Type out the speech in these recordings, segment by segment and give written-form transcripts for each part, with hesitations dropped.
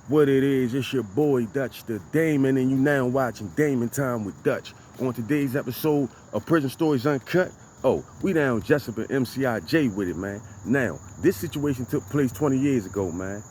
What it is, it's your boy Dutch the Damon, and you now watching Damon Time with Dutch. On today's episode of Prison Stories Uncut, we down Jessup and mci-j with it, man. Now, this situation took place 20 years ago, man.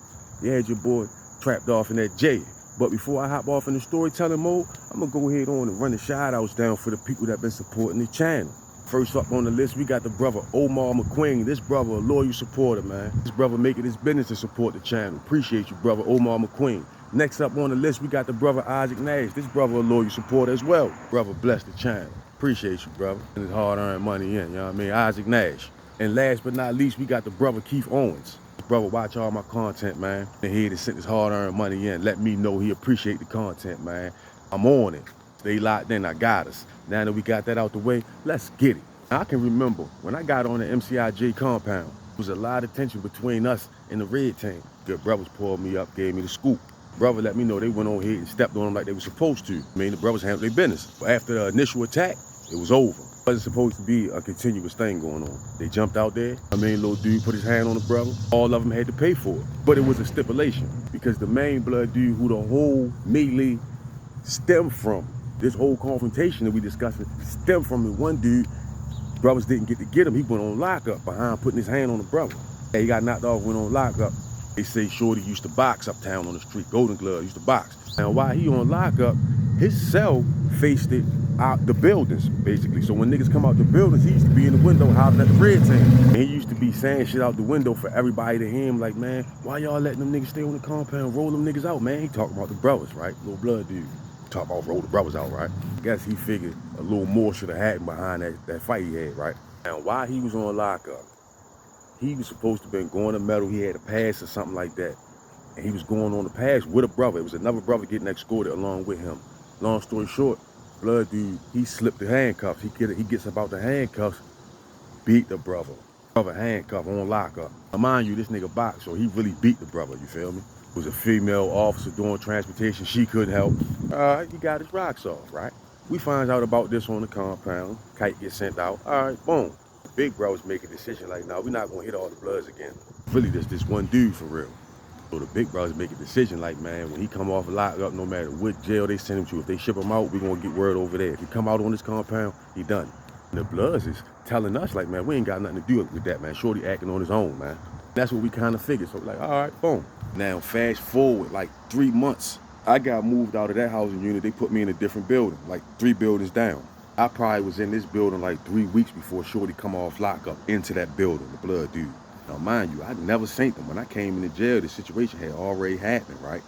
You had your boy trapped off in that jail. But before I hop off in the storytelling mode, I'm gonna go ahead on and run the shout-outs down for the people that been supporting the channel. First up on the list, we got the brother Omar McQueen. This brother a loyal supporter, man. This brother make it his business to support the channel. Appreciate you, brother Omar McQueen. Next up on the list, we got the brother Isaac Nash. This brother a loyal supporter as well. Brother bless the channel. Appreciate you, brother. And his hard-earned money in, you know what I mean? Isaac Nash. And last but not least, we got the brother Keith Owens. This brother watch all my content, man. And he to send his hard-earned money in. Let me know he appreciate the content, man. I'm on it. Stay locked in, I got us. Now that we got that out the way, let's get it. I can remember when I got on the mci-j compound, there was a lot of tension between us and the red team. Good brothers pulled me up, gave me the scoop. Brother let me know they went on here and stepped on them like they were supposed to. I mean, the brothers handled their business. But after the initial attack, it was over. It wasn't supposed to be a continuous thing going on. They jumped out there. I mean, little dude put his hand on the brother. All of them had to pay for it. But it was a stipulation because the main blood dude who the whole melee stemmed from, this whole confrontation that we discussing, stemmed from the one dude. Brothers didn't get to get him. He went on lockup behind putting his hand on the brother. Hey, he got knocked off, went on lockup. They say Shorty used to box uptown on the street. Golden Glove used to box. Now, while he on lockup, his cell faced it out the buildings, basically. So when niggas come out the buildings, he used to be in the window hollering at the red team. And he used to be saying shit out the window for everybody to hear him, like, man, why y'all letting them niggas stay on the compound, roll them niggas out, man? He talking about the brothers, right? Little blood dude. Talk about roll the brothers out, right? I guess he figured a little more should have happened behind that fight he had, right? Now, while he was on lockup, he was supposed to have been going to medal. He had a pass or something like that. And he was going on the pass with a brother. It was another brother getting escorted along with him. Long story short, blood dude, he slipped the handcuffs. He gets about the handcuffs, beat the brother. Brother handcuff on lockup. Now, mind you, this nigga boxed, so he really beat the brother, you feel me? Was a female officer doing transportation. She couldn't help. All right, he got his rocks off, right? We find out about this on the compound. Kite gets sent out. All right, boom. Big bros make a decision like, no, we're not gonna hit all the bloods again. Really, there's this one dude for real. So the big bros make a decision like, man, when he come off lockup, no matter what jail they send him to, if they ship him out, we're gonna get word over there. If he come out on this compound, he done. And the bloods is telling us like, man, we ain't got nothing to do with that, man. Shorty acting on his own, man. That's what we kind of figured. So like, all right, boom. Now, fast forward like 3 months, I got moved out of that housing unit. They put me in a different building, like 3 buildings down. I probably was in this building like 3 weeks before Shorty come off lockup into that building, the blood dude. Now, mind you, I'd never seen them. When I came into jail, the situation had already happened, right?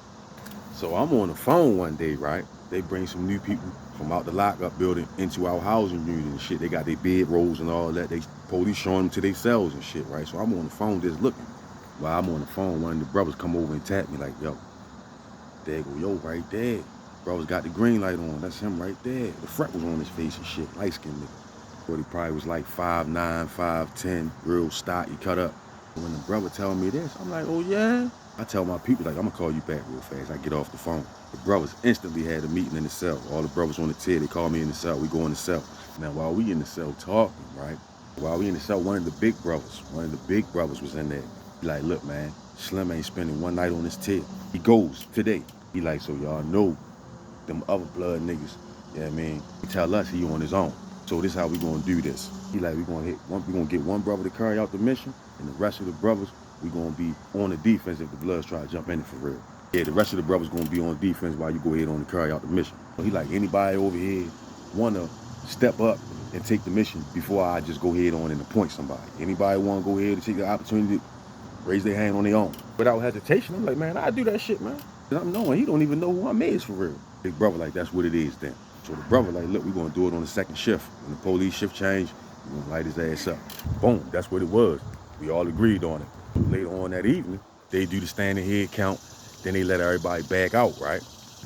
So I'm on the phone one day, right? They bring some new people from out the lockup building into our housing unit and shit. They got their bed rolls and all that. They police showing them to their cells and shit, right? So I'm on the phone just looking. While I'm on the phone, one of the brothers come over and tap me like, yo, there go, yo, right there. Brothers got the green light on. That's him right there. The freckles on his face and shit. Light-skinned nigga. But he probably was like 5'9", 5'10", real stocky, cut up. When the brother tell me this, I'm like, oh yeah? I tell my people, like, I'm gonna call you back real fast. I get off the phone. The brothers instantly had a meeting in the cell. All the brothers on the tier, they call me in the cell. We go in the cell. Now, while we in the cell talking, right? While we in the cell, one of the big brothers was in there. He like, look, man, Slim ain't spending one night on this tier. He goes today. He like, so y'all know them other blood niggas, you know what I mean? He tell us he on his own. So this how we gonna do this. He like, we gonna get one brother to carry out the mission, and the rest of the brothers, we gonna be on the defense if the bloods try to jump in it for real. Yeah, the rest of the brothers gonna be on defense while you go ahead on and carry out the mission. So he like, anybody over here wanna step up and take the mission before I just go ahead on and appoint somebody? Anybody wanna go ahead and take the opportunity to raise their hand on their own? Without hesitation, I'm like, man, I do that shit, man. And I'm knowing he don't even know who I'm is for real. Big brother like, that's what it is then. So the brother like, look, we gonna do it on the second shift. When the police shift change, we gonna light his ass up. Boom, that's what it was. We all agreed on it. So later on that evening, they do the standing head count, then they let everybody back out, right?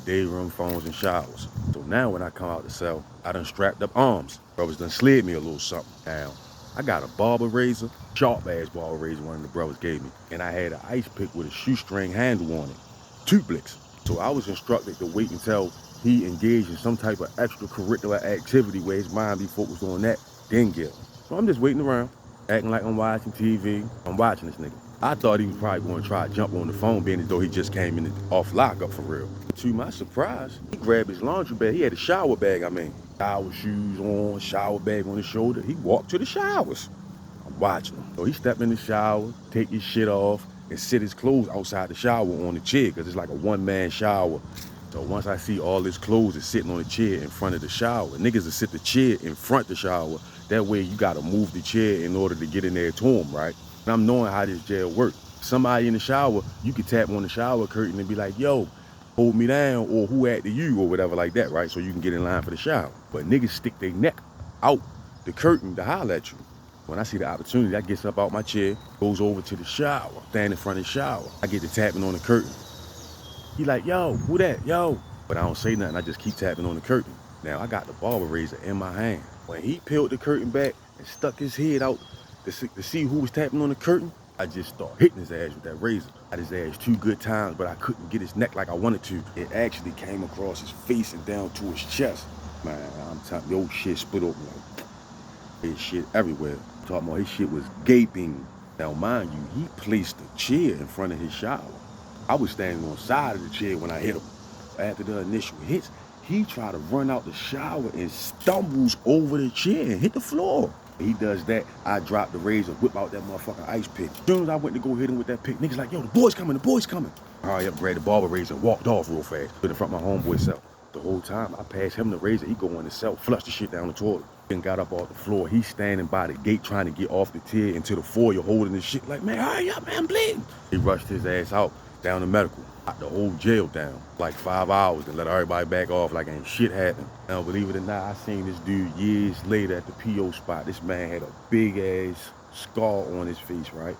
Day room, phones, and showers. So now when I come out the cell, I done strapped up arms. Brothers done slid me a little something. Now, I got a barber razor, sharp ass barber razor one of the brothers gave me. And I had an ice pick with a shoestring handle on it, 2 blicks. So I was instructed to wait until he engaged in some type of extracurricular activity where his mind be focused on that, then get him. So I'm just waiting around, acting like I'm watching TV. I'm watching this nigga. I thought he was probably going to try to jump on the phone, being as though he just came in off lockup for real. To my surprise, he grabbed his laundry bag. He had a shower bag, shower shoes on, shower bag on his shoulder. He walked to the showers. I'm watching him. So he stepped in the shower, take his shit off, and sit his clothes outside the shower on the chair, because it's like a one-man shower. So once I see all his clothes is sitting on the chair in front of the shower, niggas will sit the chair in front of the shower. That way you gotta move the chair in order to get in there to him, right? And I'm knowing how this jail works. Somebody in the shower, you can tap on the shower curtain and be like, yo, hold me down, or who at the you, or whatever like that, right? So you can get in line for the shower. But niggas stick their neck out the curtain to holler at you. When I see the opportunity, I get up out my chair, goes over to the shower, stand in front of the shower. I get to tapping on the curtain. He like, yo, who that, yo? But I don't say nothing, I just keep tapping on the curtain. Now I got the barber razor in my hand. When he peeled the curtain back and stuck his head out to see who was tapping on the curtain, I just started hitting his ass with that razor. I hit his ass 2 good times, but I couldn't get his neck like I wanted to. It actually came across his face and down to his chest. Man, I'm telling you, your shit split open like his shit everywhere. I'm talking about his shit was gaping. Now mind you, he placed a chair in front of his shower. I was standing on the side of the chair when I hit him. After the initial hits, he tried to run out the shower and stumbles over the chair and hit the floor. He does that, I drop the razor, whip out that motherfucking ice pick. As soon as I went to go hit him with that pick, niggas like, yo, the boy's coming, the boy's coming. Hurry up, grabbed the barber razor and walked off real fast. Put in front of my homeboy's cell. The whole time I passed him the razor, he go in the cell, flush the shit down the toilet. Then got up off the floor. He's standing by the gate trying to get off the tier into the foyer holding the shit like, man, hurry up, man, I'm bleeding. He rushed his ass out, down to medical. Locked the whole jail down, like 5 hours, and let everybody back off like ain't shit happened. Now, believe it or not, I seen this dude years later at the PO spot. This man had a big ass scar on his face, right?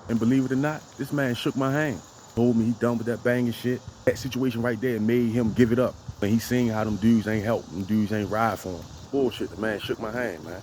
And believe it or not, this man shook my hand. Told me he done with that banging shit. That situation right there made him give it up. And he seen how them dudes ain't help, them dudes ain't ride for him. Bullshit, the man shook my hand, man.